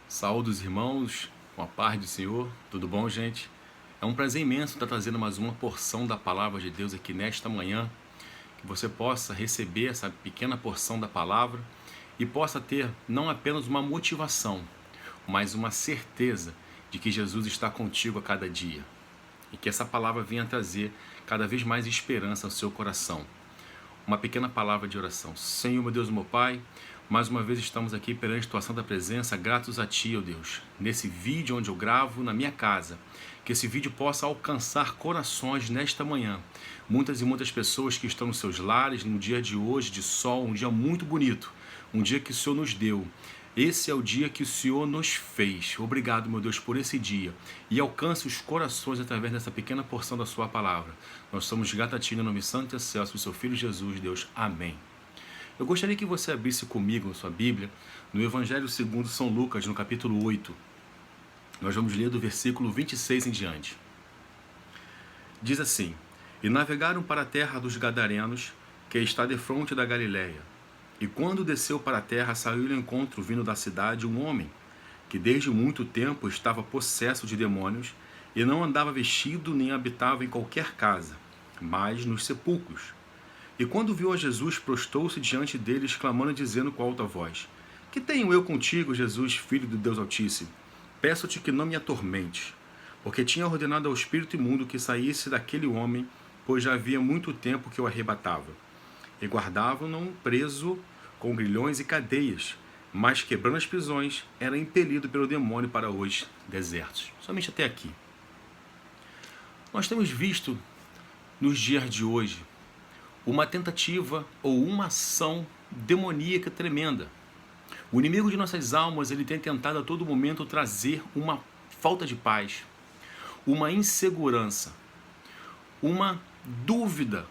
Saúde os irmãos, com a paz do Senhor, tudo bom, gente? É um prazer imenso estar trazendo mais uma porção da Palavra de Deus aqui nesta manhã, que você possa receber essa pequena porção da Palavra e possa ter não apenas uma motivação, mas uma certeza de que Jesus está contigo a cada dia e que essa palavra venha trazer cada vez mais esperança ao seu coração. Uma pequena palavra de oração. Senhor, meu Deus, meu Pai, mais uma vez estamos aqui perante Tua Santa Presença, gratos a Ti, ó Deus, nesse vídeo onde eu gravo na minha casa, que esse vídeo possa alcançar corações nesta manhã. Muitas e muitas pessoas que estão nos seus lares, no dia de hoje, de sol, um dia muito bonito, um dia que o Senhor nos deu. Esse é o dia que o Senhor nos fez. Obrigado, meu Deus, por esse dia. E alcance os corações através dessa pequena porção da sua palavra. Nós somos gratos a Ti, no nome santo e excelso do Seu Filho Jesus, Deus. Amém. Eu gostaria que você abrisse comigo a sua Bíblia no Evangelho segundo São Lucas, no capítulo 8. Nós vamos ler do versículo 26 em diante. Diz assim: E navegaram para a terra dos Gadarenos, que está defronte da Galiléia. E quando desceu para a terra, saiu-lhe ao encontro, vindo da cidade, um homem, que desde muito tempo estava possesso de demônios, e não andava vestido, nem habitava em qualquer casa, mas nos sepulcros. E quando viu a Jesus, prostou-se diante dele, exclamando e dizendo com alta voz: Que tenho eu contigo, Jesus, Filho do Deus Altíssimo? Peço-te que não me atormentes. Porque tinha ordenado ao espírito imundo que saísse daquele homem, pois já havia muito tempo que o arrebatava. E guardavam-no preso com grilhões e cadeias, mas quebrando as prisões, era impelido pelo demônio para os desertos. Somente até aqui. Nós temos visto nos dias de hoje uma tentativa ou uma ação demoníaca tremenda. O inimigo de nossas almas, ele tem tentado a todo momento trazer uma falta de paz, uma insegurança, uma dúvida.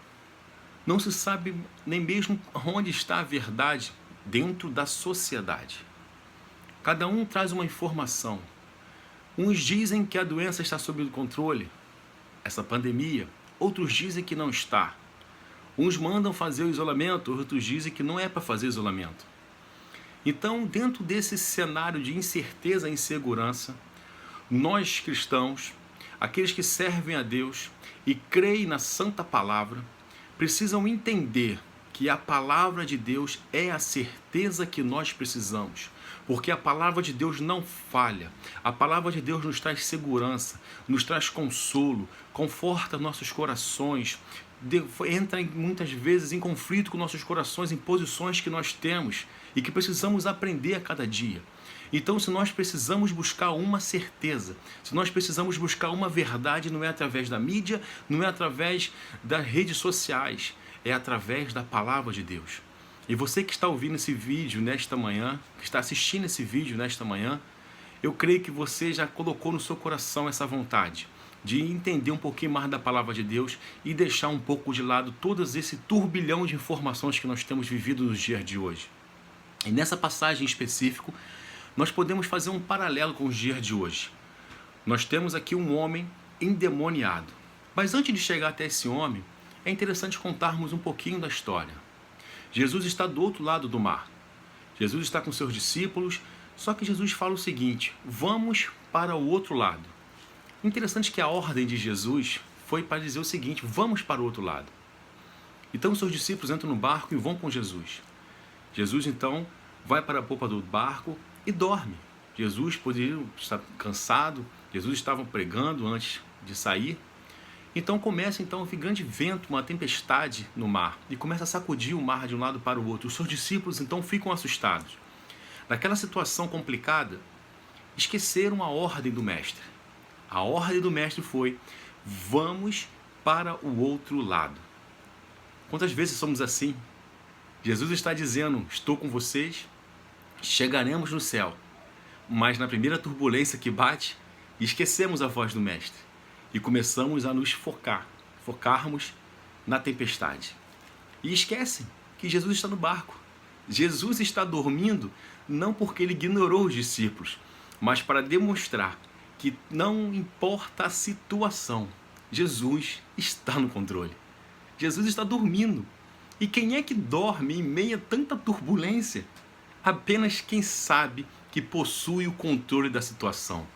Não se sabe nem mesmo onde está a verdade dentro da sociedade. Cada um traz uma informação. Uns dizem que a doença está sob controle, essa pandemia. Outros dizem que não está. Uns mandam fazer o isolamento, outros dizem que não é para fazer isolamento. Então, dentro desse cenário de incerteza e insegurança, nós cristãos, aqueles que servem a Deus e creem na Santa Palavra, precisam entender que a palavra de Deus é a certeza que nós precisamos, porque a palavra de Deus não falha. A palavra de Deus nos traz segurança, nos traz consolo, conforta nossos corações, entra muitas vezes em conflito com nossos corações, em posições que nós temos e que precisamos aprender a cada dia. Então, se nós precisamos buscar uma certeza, se nós precisamos buscar uma verdade, não é através da mídia, não é através das redes sociais, é através da palavra de Deus. E você que está ouvindo esse vídeo nesta manhã, que está assistindo esse vídeo nesta manhã, eu creio que você já colocou no seu coração essa vontade de entender um pouquinho mais da palavra de Deus e deixar um pouco de lado todo esse turbilhão de informações que nós temos vivido nos dias de hoje. E nessa passagem em específico, nós podemos fazer um paralelo com os dias de hoje. Nós temos aqui um homem endemoniado. Mas antes de chegar até esse homem, é interessante contarmos um pouquinho da história. Jesus está do outro lado do mar. Jesus está com seus discípulos, só que Jesus fala o seguinte: vamos para o outro lado. Interessante que a ordem de Jesus foi para dizer o seguinte: vamos para o outro lado. Então os seus discípulos entram no barco e vão com Jesus. Jesus então vai para a popa do barco e dorme. Jesus poderia estar cansado, Jesus estava pregando antes de sair. Então começa um grande vento, uma tempestade no mar, e começa a sacudir o mar de um lado para o outro. Os seus discípulos então ficam assustados. Naquela situação complicada, esqueceram a ordem do mestre. A ordem do mestre foi: vamos para o outro lado. Quantas vezes somos assim? Jesus está dizendo: estou com vocês, chegaremos no céu. Mas na primeira turbulência que bate, esquecemos a voz do mestre e começamos a nos focarmos na tempestade. E esquecem que Jesus está no barco. Jesus está dormindo não porque ele ignorou os discípulos, mas para demonstrar que não importa a situação, Jesus está no controle. Jesus está dormindo. E quem é que dorme em meio a tanta turbulência? Apenas quem sabe que que possui o controle da situação.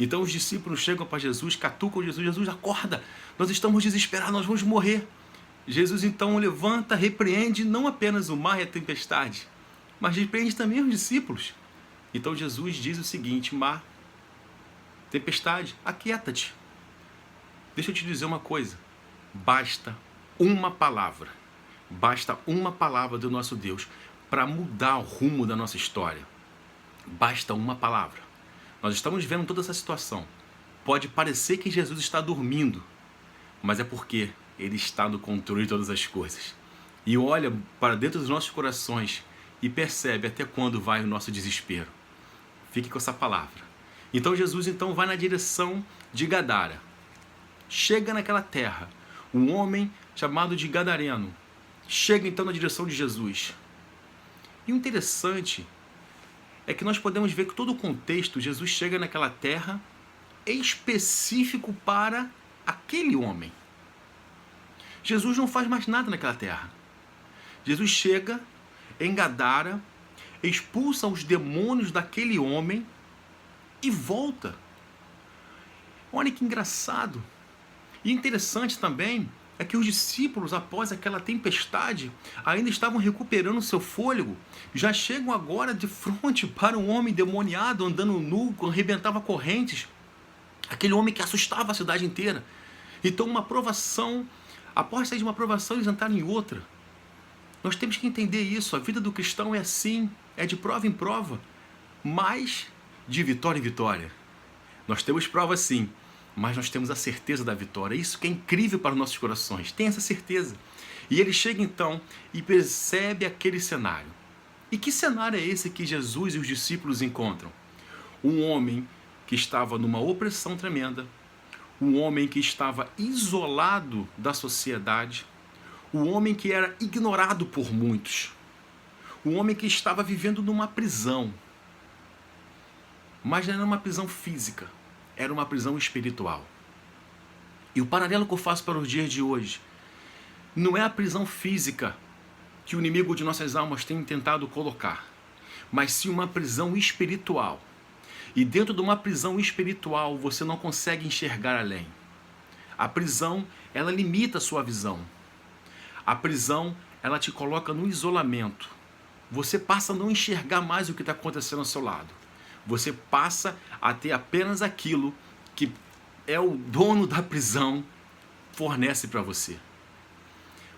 Então os discípulos chegam para Jesus, catucam Jesus, Jesus, acorda, nós estamos desesperados, nós vamos morrer. Jesus então levanta, repreende não apenas o mar e a tempestade, mas repreende também os discípulos. Então Jesus diz o seguinte: mar, tempestade, aquieta-te. Deixa eu te dizer uma coisa, basta uma palavra do nosso Deus para mudar o rumo da nossa história. Basta uma palavra. Nós estamos vendo toda essa situação. Pode parecer que Jesus está dormindo, mas é porque Ele está no controle de todas as coisas. E olha para dentro dos nossos corações e percebe até quando vai o nosso desespero. Fique com essa palavra. Então Jesus vai na direção de Gadara. Chega naquela terra. Um homem chamado de Gadareno chega então na direção de Jesus. E o interessante é que nós podemos ver que todo o contexto, Jesus chega naquela terra específico para aquele homem. Jesus não faz mais nada naquela terra. Jesus chega em Gadara, expulsa os demônios daquele homem e volta. Olha que engraçado. E interessante também é que os discípulos, após aquela tempestade, ainda estavam recuperando seu fôlego, já chegam agora de frente para um homem demoniado, andando nu, arrebentava correntes, aquele homem que assustava a cidade inteira. Então uma provação, após sair de uma provação, eles entraram em outra. Nós temos que entender isso, a vida do cristão é assim, é de prova em prova, mas de vitória em vitória. Nós temos provas sim, mas nós temos a certeza da vitória. Isso que é incrível para os nossos corações. Tem essa certeza. E ele chega então e percebe aquele cenário. E que cenário é esse que Jesus e os discípulos encontram? Um homem que estava numa opressão tremenda, um homem que estava isolado da sociedade, um homem que era ignorado por muitos, um homem que estava vivendo numa prisão. Mas não era uma prisão física, era uma prisão espiritual. E o paralelo que eu faço para os dias de hoje não é a prisão física que o inimigo de nossas almas tem tentado colocar, mas sim uma prisão espiritual. E dentro de uma prisão espiritual você não consegue enxergar além. A prisão, ela limita a sua visão. A prisão, ela te coloca no isolamento. Você passa a não enxergar mais o que está acontecendo ao seu lado. Você passa a ter apenas aquilo que é o dono da prisão fornece para você.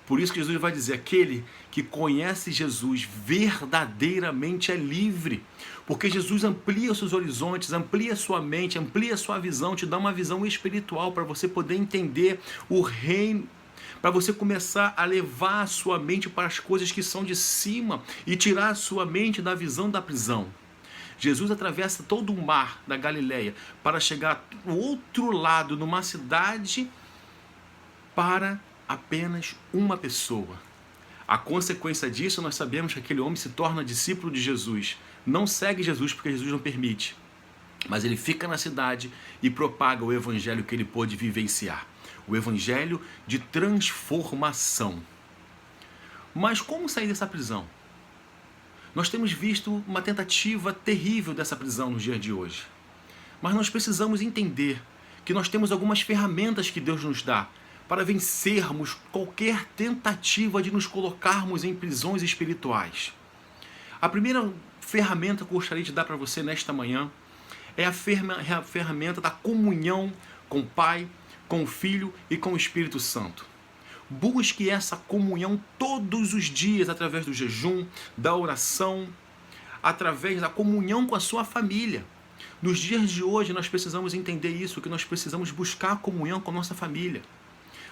Por isso que Jesus vai dizer, aquele que conhece Jesus verdadeiramente é livre. Porque Jesus amplia os seus horizontes, amplia a sua mente, amplia a sua visão, te dá uma visão espiritual para você poder entender o reino, para você começar a levar a sua mente para as coisas que são de cima e tirar a sua mente da visão da prisão. Jesus atravessa todo o mar da Galileia para chegar do outro lado, numa cidade, para apenas uma pessoa. A consequência disso, nós sabemos que aquele homem se torna discípulo de Jesus. Não segue Jesus porque Jesus não permite, mas ele fica na cidade e propaga o evangelho que ele pôde vivenciar. O evangelho de transformação. Mas como sair dessa prisão? Nós temos visto uma tentativa terrível dessa prisão nos dias de hoje. Mas nós precisamos entender que nós temos algumas ferramentas que Deus nos dá para vencermos qualquer tentativa de nos colocarmos em prisões espirituais. A primeira ferramenta que eu gostaria de dar para você nesta manhã é a ferramenta da comunhão com o Pai, com o Filho e com o Espírito Santo. Busque essa comunhão todos os dias através do jejum, da oração, através da comunhão com a sua família. Nos dias de hoje nós precisamos entender isso, que nós precisamos buscar a comunhão com a nossa família.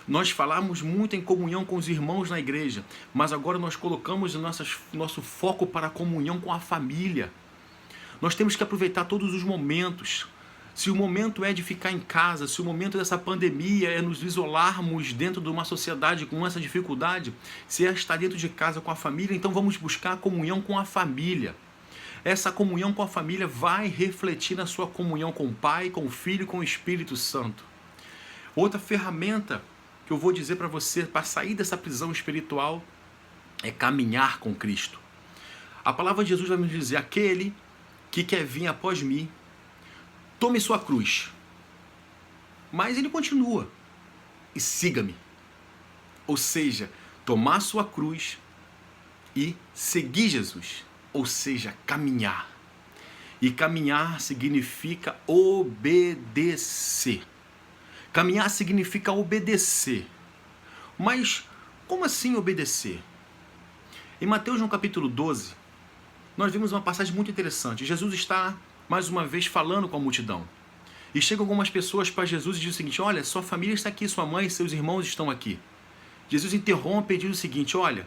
Nós falamos muito em comunhão com os irmãos na igreja, mas agora nós colocamos o nosso foco para a comunhão com a família. Nós temos que aproveitar todos os momentos. Se o momento é de ficar em casa, se o momento dessa pandemia é nos isolarmos dentro de uma sociedade com essa dificuldade, se é estar dentro de casa com a família, então vamos buscar a comunhão com a família. Essa comunhão com a família vai refletir na sua comunhão com o Pai, com o Filho e com o Espírito Santo. Outra ferramenta que eu vou dizer para você para sair dessa prisão espiritual é caminhar com Cristo. A palavra de Jesus vai nos dizer, aquele que quer vir após mim, tome sua cruz. Mas ele continua, e siga-me. Ou seja, tomar sua cruz e seguir Jesus. Ou seja, caminhar. E caminhar significa obedecer. Caminhar significa obedecer. Mas como assim obedecer? Em Mateus, no capítulo 12, nós vimos uma passagem muito interessante. Jesus está, mais uma vez, falando com a multidão. E chegam algumas pessoas para Jesus e dizem o seguinte: olha, sua família está aqui, sua mãe e seus irmãos estão aqui. Jesus interrompe e diz o seguinte: olha,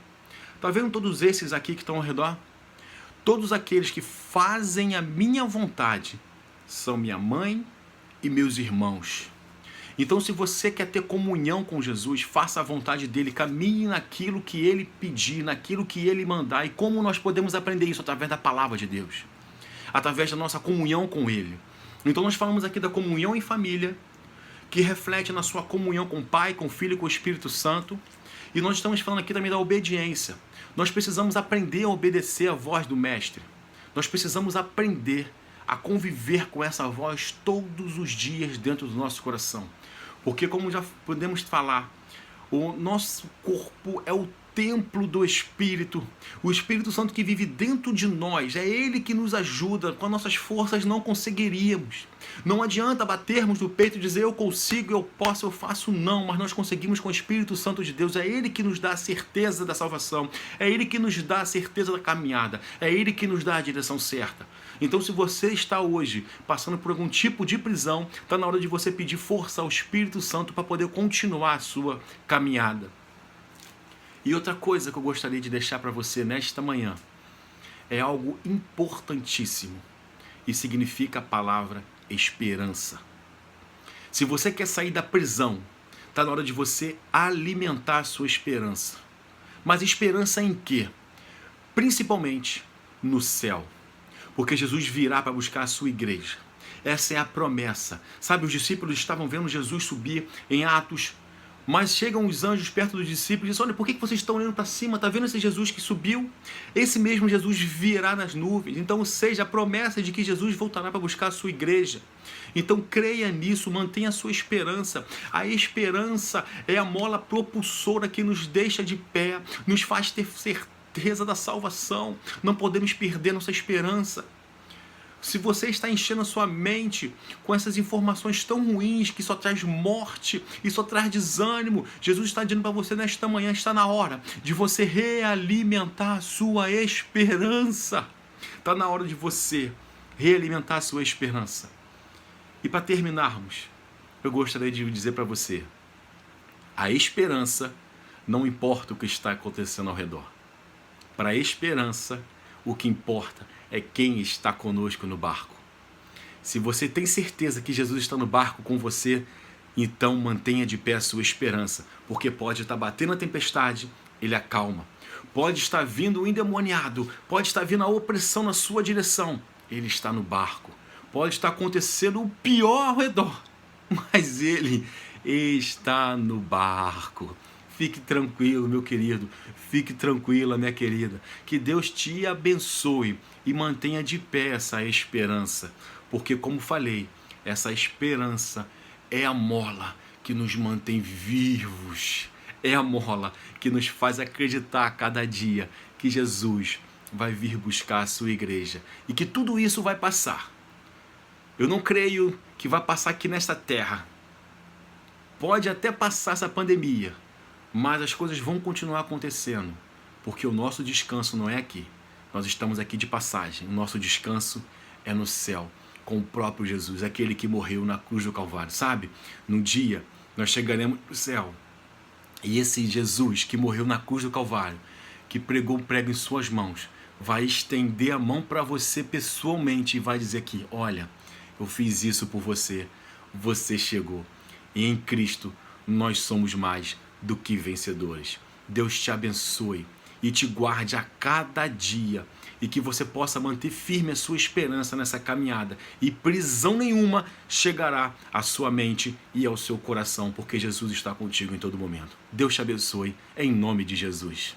está vendo todos esses aqui que estão ao redor? Todos aqueles que fazem a minha vontade são minha mãe e meus irmãos. Então, se você quer ter comunhão com Jesus, faça a vontade dele, caminhe naquilo que ele pedir, naquilo que ele mandar. E como nós podemos aprender isso? Através da palavra de Deus, através da nossa comunhão com ele. Então, nós falamos aqui da comunhão em família, que reflete na sua comunhão com o Pai, com o Filho e com o Espírito Santo. E nós estamos falando aqui também da obediência. Nós precisamos aprender a obedecer a voz do Mestre. Nós precisamos aprender a conviver com essa voz todos os dias dentro do nosso coração. Porque, como já podemos falar, o nosso corpo é o templo do Espírito. O Espírito Santo que vive dentro de nós, é Ele que nos ajuda. Com as nossas forças não conseguiríamos. Não adianta batermos no peito e dizer eu consigo, eu posso, eu faço, não. Mas nós conseguimos com o Espírito Santo de Deus. É Ele que nos dá a certeza da salvação. É Ele que nos dá a certeza da caminhada. É Ele que nos dá a direção certa. Então, se você está hoje passando por algum tipo de prisão, está na hora de você pedir força ao Espírito Santo para poder continuar a sua caminhada. E outra coisa que eu gostaria de deixar para você nesta manhã é algo importantíssimo e significa a palavra esperança. Se você quer sair da prisão, está na hora de você alimentar a sua esperança. Mas esperança em quê? Principalmente no céu. Porque Jesus virá para buscar a sua igreja. Essa é a promessa. Sabe, os discípulos estavam vendo Jesus subir em Atos, mas chegam os anjos perto dos discípulos e dizem: olha, por que vocês estão olhando para cima? Está vendo esse Jesus que subiu? Esse mesmo Jesus virá nas nuvens. Então, ou seja, a promessa de que Jesus voltará para buscar a sua igreja. Então, creia nisso, mantenha a sua esperança. A esperança é a mola propulsora que nos deixa de pé, nos faz ter certeza da salvação. Não podemos perder nossa esperança. Se você está enchendo a sua mente com essas informações tão ruins que só traz morte e só traz desânimo, Jesus está dizendo para você nesta manhã, está na hora de você realimentar a sua esperança. Está na hora de você realimentar a sua esperança. E para terminarmos, eu gostaria de dizer para você, a esperança não importa o que está acontecendo ao redor. Para a esperança, o que importa é quem está conosco no barco. Se você tem certeza que Jesus está no barco com você, então mantenha de pé a sua esperança, porque pode estar batendo a tempestade, ele acalma. Pode estar vindo o endemoniado, pode estar vindo a opressão na sua direção, ele está no barco. Pode estar acontecendo o pior ao redor, mas ele está no barco. Fique tranquilo, meu querido. Fique tranquila, minha querida. Que Deus te abençoe e mantenha de pé essa esperança. Porque, como falei, essa esperança é a mola que nos mantém vivos. É a mola que nos faz acreditar a cada dia que Jesus vai vir buscar a sua igreja. E que tudo isso vai passar. Eu não creio que vai passar aqui nesta terra. Pode até passar essa pandemia. Mas as coisas vão continuar acontecendo, porque o nosso descanso não é aqui. Nós estamos aqui de passagem. O nosso descanso é no céu, com o próprio Jesus, aquele que morreu na cruz do Calvário. Sabe? No dia, nós chegaremos no céu. E esse Jesus que morreu na cruz do Calvário, que pregou um prego em suas mãos, vai estender a mão para você pessoalmente e vai dizer aqui: olha, eu fiz isso por você, você chegou. E em Cristo nós somos mais do que vencedores. Deus te abençoe e te guarde a cada dia e que você possa manter firme a sua esperança nessa caminhada e prisão nenhuma chegará à sua mente e ao seu coração, porque Jesus está contigo em todo momento. Deus te abençoe em nome de Jesus.